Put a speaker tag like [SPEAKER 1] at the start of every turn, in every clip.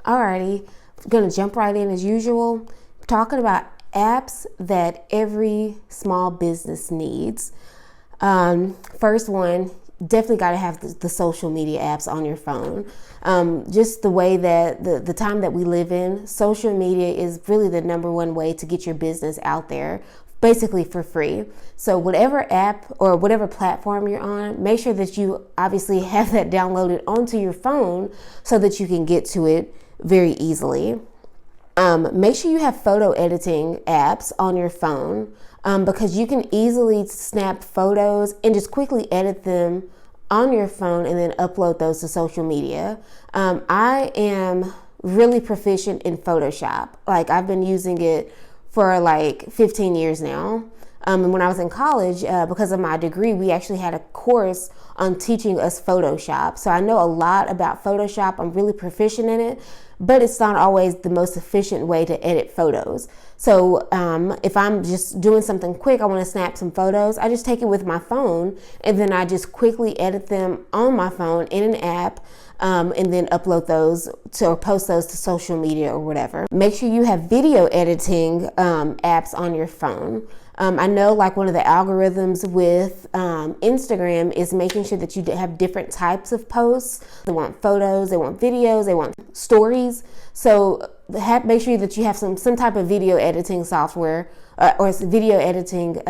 [SPEAKER 1] Alrighty, gonna jump right in as usual, talking about apps that every small business needs. First one, definitely got to have the social media apps on your phone. Just the way that the time that we live in, social media is really the number one way to get your business out there, basically for free. So whatever app or whatever platform you're on, make sure that you obviously have that downloaded onto your phone so that you can get to it very easily. Make sure you have photo editing apps on your phone because you can easily snap photos and just quickly edit them on your phone and then upload those to social media. I am really proficient in Photoshop. Like, I've been using it for like 15 years now. And when I was in college, because of my degree, we actually had a course on teaching us Photoshop. So I know a lot about Photoshop. I'm really proficient in it, but it's not always the most efficient way to edit photos. So if I'm just doing something quick, I want to snap some photos, I just take it with my phone and then I just quickly edit them on my phone in an app. And then upload those or post those to social media or whatever. Make sure you have video editing apps on your phone. I know like one of the algorithms with Instagram is making sure that you have different types of posts. They want photos, they want videos, they want stories. So make sure that you have some type of video editing software or video editing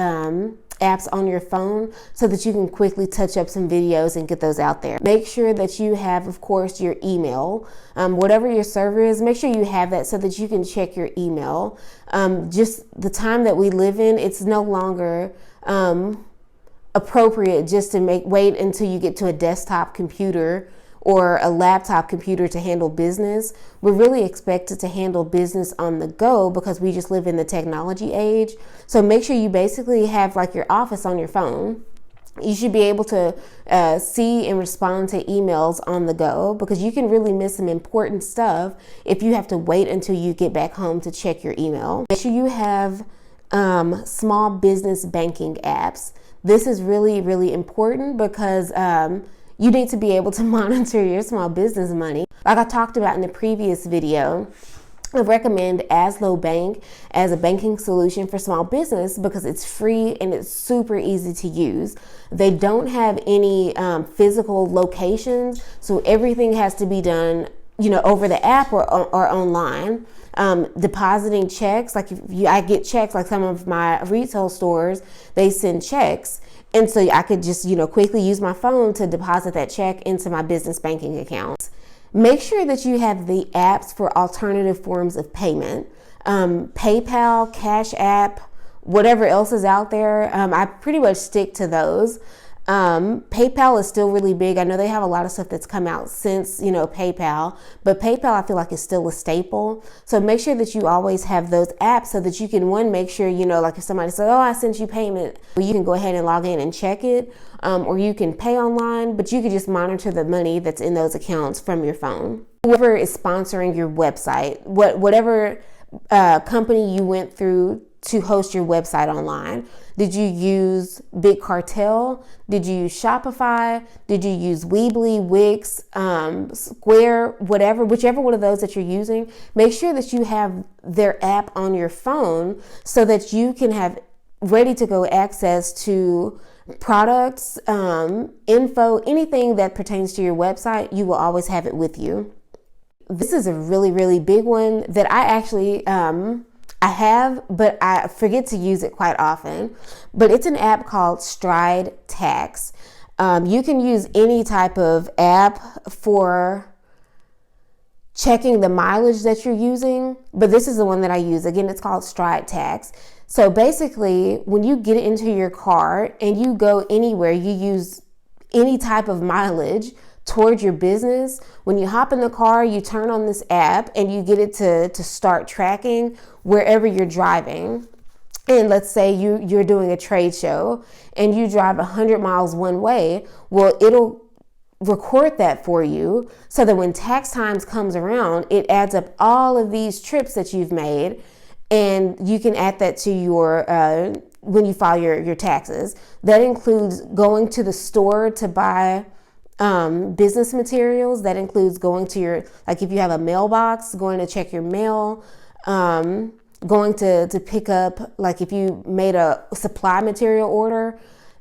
[SPEAKER 1] apps on your phone so that you can quickly touch up some videos and get those out there. Make sure that you have, of course, your email. Whatever your server is, make sure you have that so that you can check your email. Just the time that we live in, it's no longer appropriate just to wait until you get to a desktop computer or a laptop computer to handle business. We're really expected to handle business on the go because we just live in the technology age. So make sure you basically have like your office on your phone. You should be able to see and respond to emails on the go because you can really miss some important stuff if you have to wait until you get back home to check your email. Make sure you have small business banking apps. This is really, really important because you need to be able to monitor your small business money. Like I talked about in the previous video, I recommend Azlo Bank as a banking solution for small business because it's free and it's super easy to use. They don't have any physical locations, so everything has to be done, over the app or online. Depositing checks, like I get checks, like some of my retail stores, they send checks. And so I could just, quickly use my phone to deposit that check into my business banking account. Make sure that you have the apps for alternative forms of payment. PayPal, Cash App, whatever else is out there. I pretty much stick to those. PayPal is still really big. I know they have a lot of stuff that's come out since, PayPal, but PayPal I feel like is still a staple. So make sure that you always have those apps so that you can, make sure, like if somebody says, oh, I sent you payment, you can go ahead and log in and check it, or you can pay online, but you can just monitor the money that's in those accounts from your phone. Whoever is sponsoring your website, whatever company you went through to host your website online. Did you use Big Cartel? Did you use Shopify? Did you use Weebly, Wix, Square, whichever one of those that you're using? Make sure that you have their app on your phone so that you can have ready to go access to products, info, anything that pertains to your website. You will always have it with you. This is a really, really big one that I actually I have, but I forget to use it quite often. But it's an app called Stride Tax. You can use any type of app for checking the mileage that you're using, but this is the one that I use. Again, it's called Stride Tax. So basically, when you get into your car and you go anywhere, you use any type of mileage towards your business. When you hop in the car, you turn on this app and you get it to start tracking wherever you're driving. And let's say you're doing a trade show and you drive 100 miles one way. Well, it'll record that for you so that when tax times comes around, it adds up all of these trips that you've made, and you can add that to your when you file your taxes. That includes going to the store to buy business materials. That includes going to your, like if you have a mailbox, going to check your mail, going to pick up, like if you made a supply material order,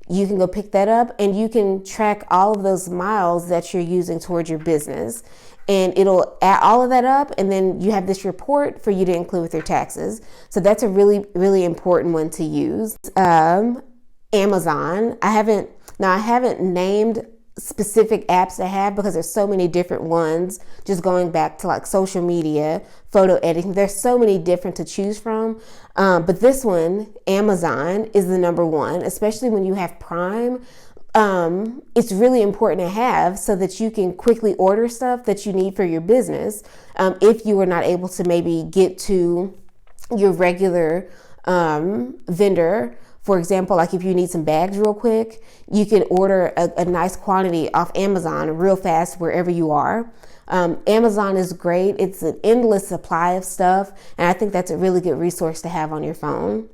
[SPEAKER 1] you can go pick that up, and you can track all of those miles that you're using towards your business. And it'll add all of that up, and then you have this report for you to include with your taxes. So that's a really, really important one to use. Amazon. I haven't named specific apps to have because there's so many different ones. Just going back to like social media, photo editing, there's so many different to choose from. But this one, Amazon, is the number one, especially when you have Prime. It's really important to have so that you can quickly order stuff that you need for your business. If you are not able to maybe get to your regular vendor. For example, like if you need some bags real quick, you can order a nice quantity off Amazon real fast wherever you are. Amazon is great. It's an endless supply of stuff, and I think that's a really good resource to have on your phone.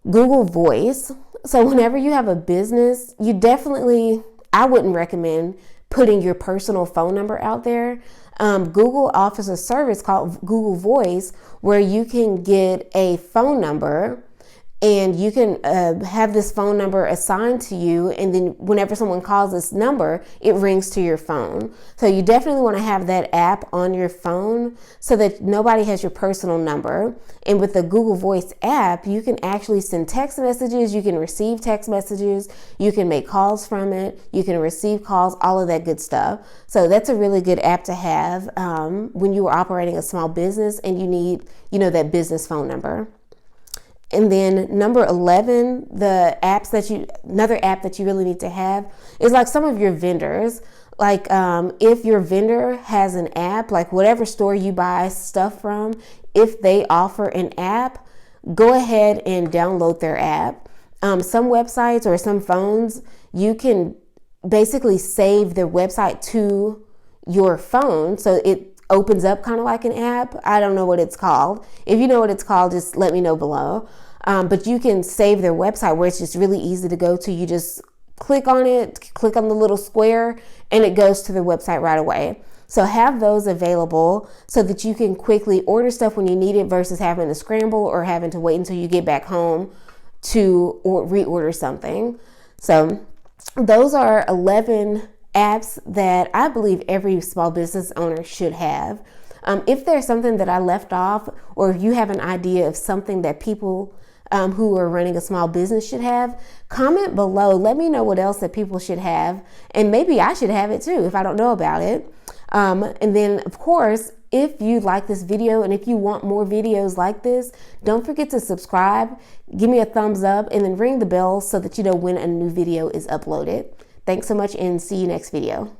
[SPEAKER 1] Google Voice. So whenever you have a business, I wouldn't recommend putting your personal phone number out there. Google offers a service called Google Voice where you can get a phone number, and you can have this phone number assigned to you, and then whenever someone calls this number, it rings to your phone. So you definitely want to have that app on your phone so that nobody has your personal number. And with the Google Voice app, you can actually send text messages, you can receive text messages, you can make calls from it, you can receive calls, all of that good stuff. So that's a really good app to have when you are operating a small business and you need, that business phone number. And then number 11, another app that you really need to have is like some of your vendors. Like if your vendor has an app, like whatever store you buy stuff from, if they offer an app, go ahead and download their app. Some websites or some phones, you can basically save their website to your phone. So it opens up kind of like an app. I don't know what it's called. If you know what it's called, just let me know below. But you can save their website where it's just really easy to go to. You just click on it, click on the little square, and it goes to their website right away. So have those available so that you can quickly order stuff when you need it versus having to scramble or having to wait until you get back home to reorder something. So those are 11 apps that I believe every small business owner should have. If there's something that I left off, or if you have an idea of something that people who are running a small business should have, comment below. Let me know what else that people should have, and maybe I should have it too if I don't know about it. And then, of course, if you like this video and if you want more videos like this, don't forget to subscribe, give me a thumbs up, and then ring the bell so that you know when a new video is uploaded. Thanks so much, and see you next video.